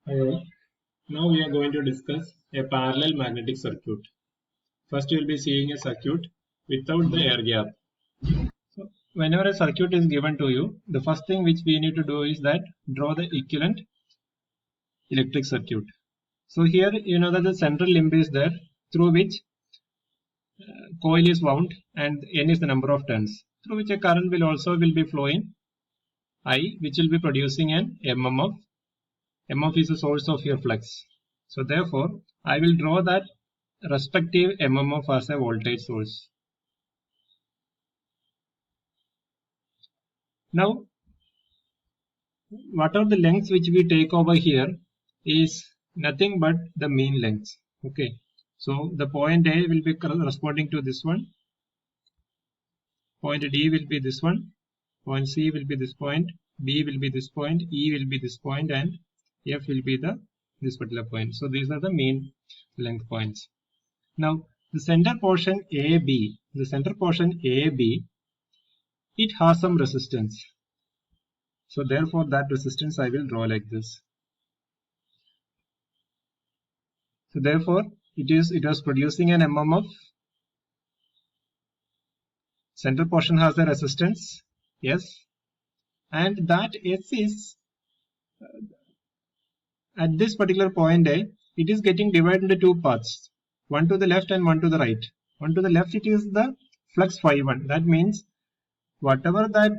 Hello. Now we are going to discuss a parallel magnetic circuit. First you will be seeing a circuit without the air gap. So whenever a circuit is given to you, the first thing which we need to do is that draw the equivalent electric circuit. So here you know that the central limb is there through which coil is wound and N is the number of turns through which a current will be flowing I, which will be producing an MMF. MMF is the source of your flux. So therefore, I will draw that respective MMF as a voltage source. Now, what are the lengths which we take over here is nothing but the mean length. Okay. So the point A will be corresponding to this one. Point D will be this one. Point C will be this point. B will be this point. E will be this point, and F will be this particular point. So these are the mean length points. Now the center portion AB, it has some resistance. So therefore that resistance I will draw like this. So therefore it was producing an MMF. Center portion has a resistance, yes, and that S is at this particular point A, it is getting divided into two parts, one to the left and one to the right. One to the left, it is the flux phi1. That means whatever that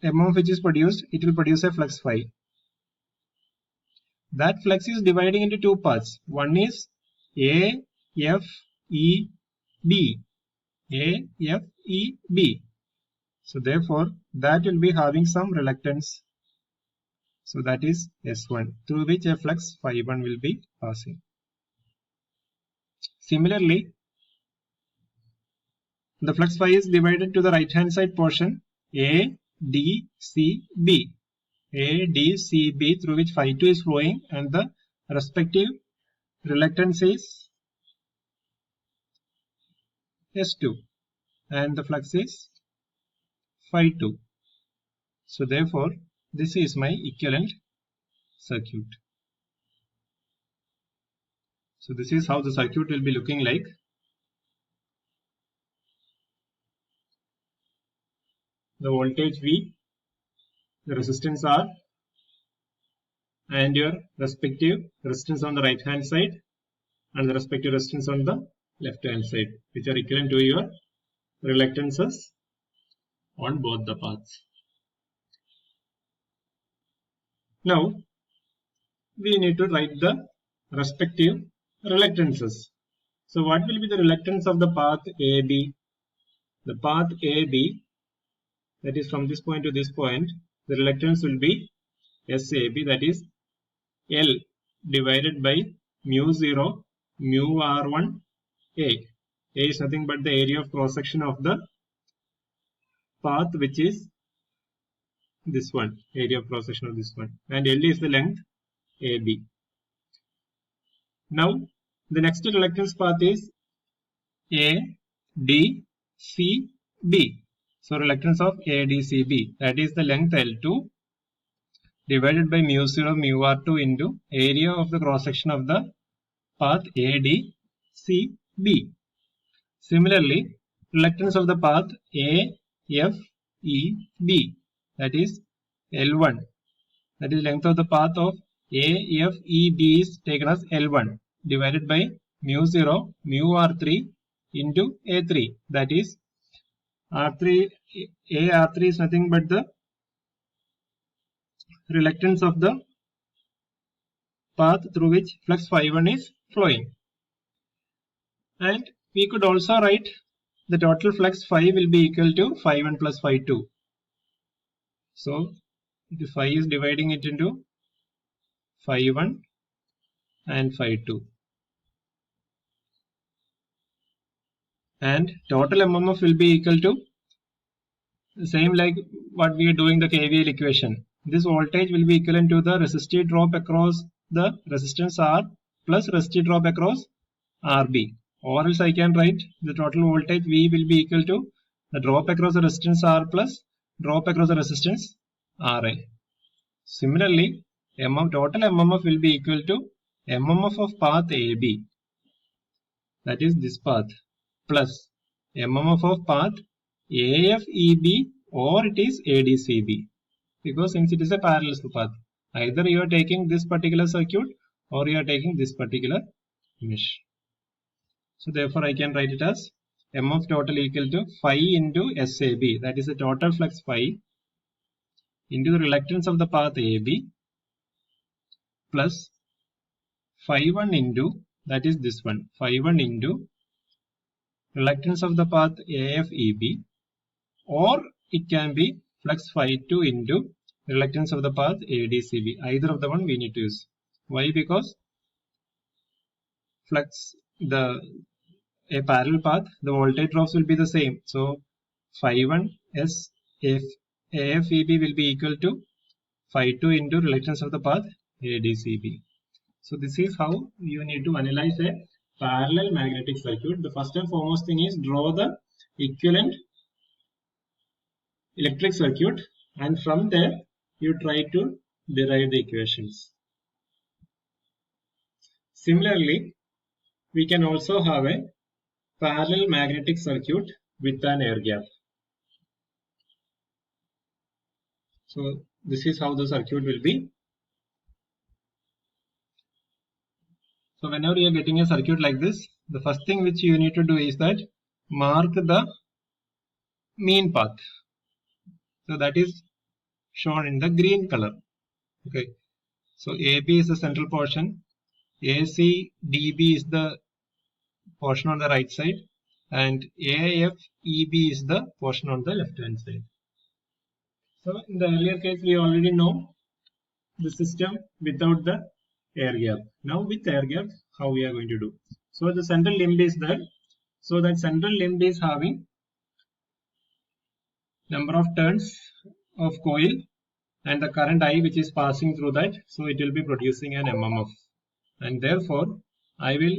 MMF which is produced, it will produce a flux phi. That flux is dividing into two parts. One is A, F, E, B. A, F, E, B. So therefore, that will be having some reluctance. So that is S1, through which a flux phi1 will be passing. Similarly, the flux phi is divided to the right hand side portion A, D, C, B. A, D, C, B, through which phi2 is flowing, and the respective reluctance is S2, and the flux is phi2. So therefore, this is my equivalent circuit. So this is how the circuit will be looking like. The voltage V, the resistance R, and your respective resistance on the right hand side and the respective resistance on the left hand side, which are equivalent to your reluctances on both the paths. Now we need to write the respective reluctances. So what will be the reluctance of the path AB? The path AB, that is from this point to this point, the reluctance will be SAB, that is L divided by mu 0 mu R1 A. A is nothing but the area of cross section of the path, which is this one, area of cross section of this one, and L is the length AB. Now the next reluctance path is A, D, C, B. So reluctance of A, D, C, B, that is the length L2 divided by mu 0 mu R2 into area of the cross section of the path A, D, C, B. Similarly, reluctance of the path A, F, E, B, that is L1, that is length of the path of A, F, E, B is taken as L1 divided by mu 0 mu R3 into A3, that is R3. A R3 is nothing but the reluctance of the path through which flux phi1 is flowing. And we could also write the total flux phi will be equal to phi1 plus phi2. So the phi is dividing it into phi1 and phi2. And total MMF will be equal to the same like what we are doing the KVL equation. This voltage will be equivalent to the resistive drop across the resistance R plus resistive drop across RB. Or else I can write the total voltage V will be equal to the drop across the resistance R plus drop across the resistance RA. Similarly, total MMF will be equal to MMF of path AB, that is this path, plus MMF of path AFEB, or it is ADCB, because since it is a parallel path, either you are taking this particular circuit or you are taking this particular mesh. So therefore I can write it as MF total equal to phi into SAB, that is the total flux phi, into the reluctance of the path AB, plus phi 1 into, that is this one, phi 1 into reluctance of the path AFEB, or it can be flux phi 2 into reluctance of the path ADCB. Either of the one we need to use. Why? Because flux, a parallel path, the voltage drops will be the same. So phi 1 S AFEB will be equal to phi 2 into reluctance of the path ADCB. So this is how you need to analyze a parallel magnetic circuit. The first and foremost thing is draw the equivalent electric circuit, and from there you try to derive the equations. Similarly, we can also have a parallel magnetic circuit with an air gap. So this is how the circuit will be. So whenever you are getting a circuit like this, the first thing which you need to do is that mark the mean path. So that is shown in the green color. Okay. So AB is the central portion, AC DB is the portion on the right side, and AF EB is the portion on the left hand side. So in the earlier case we already know the system without the air gap. Now with air gap, how we are going to do? So the central limb is there. So that central limb is having number of turns of coil and the current I which is passing through that. So it will be producing an MMF, and therefore I will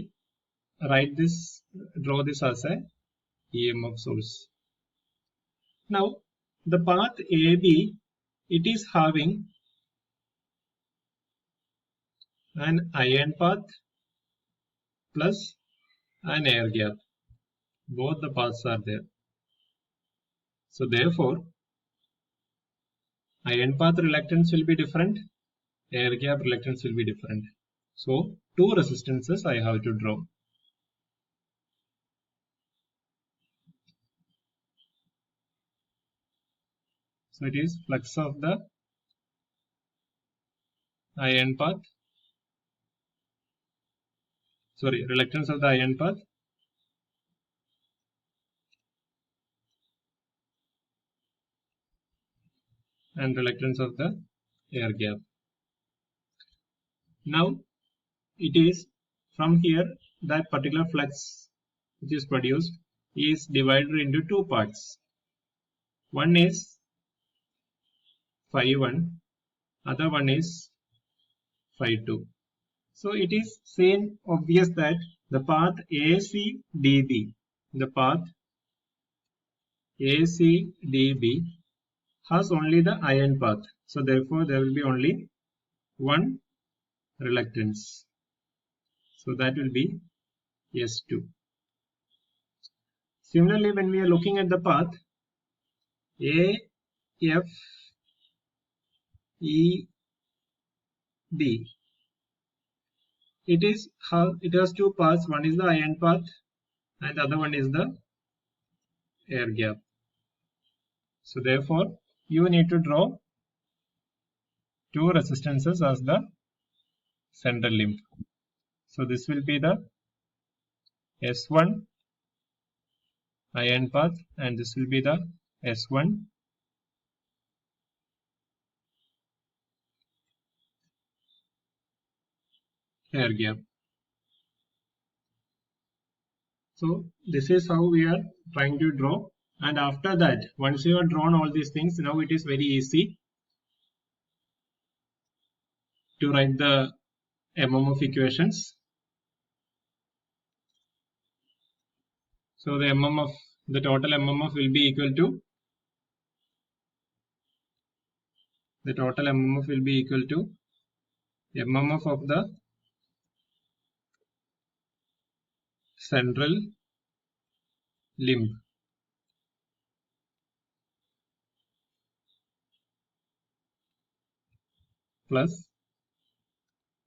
draw this as a EMF source. Now the path AB, it is having an iron path plus an air gap. Both the paths are there. So therefore iron path reluctance will be different, air gap reluctance will be different. So two resistances I have to draw. So it is flux of the iron path, reluctance of the iron path and reluctance of the air gap. Now it is from here that particular flux which is produced is divided into two parts. One is phi 1, other one is phi 2. So it is seen obvious that the path ACDB, has only the iron path. So therefore there will be only one reluctance. So that will be S2. Similarly, when we are looking at the path AFEB, it has two paths. One is the iron path and the other one is the air gap. So therefore you need to draw two resistances as the central limb. So this will be the S1 iron path and this will be the S1 air gap. So this is how we are trying to draw, and after that, once you have drawn all these things, now it is very easy to write the MMF equations. So the total MMF will be equal to MMF of the central limb plus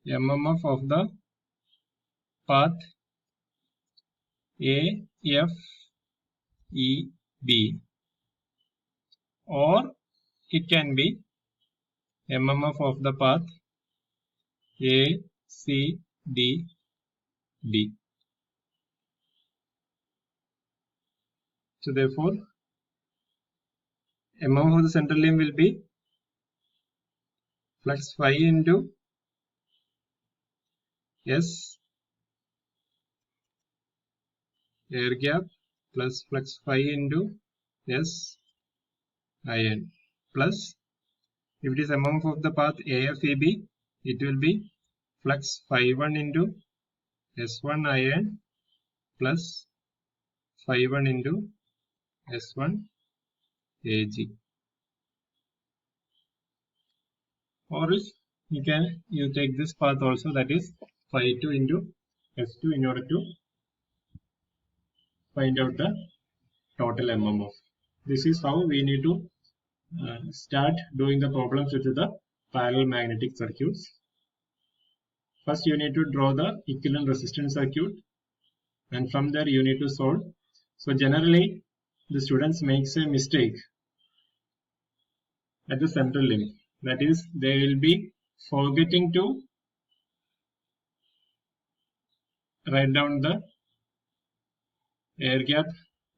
MMF of the path AFEB, or it can be MMF of the path ACDB. So therefore, MMF of the central limb will be flux phi into S air gap plus flux phi into S ion plus, if it is MMF of the path AFEB, it will be flux phi 1 into S1 ion plus phi 1 into S1 Ag. Or else you take this path also, that is phi 2 into S2, in order to find out the total MMF. This is how we need to start doing the problems with the parallel magnetic circuits. First you need to draw the equivalent resistance circuit, and from there you need to solve. So generally the students makes a mistake at the central limit, that is they will be forgetting to write down the air gap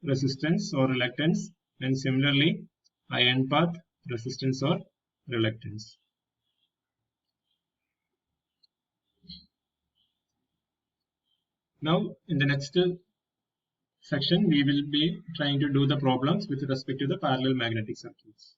resistance or reluctance, and similarly ion path resistance or reluctance. Now in the next section we will be trying to do the problems with respect to the parallel magnetic circuits.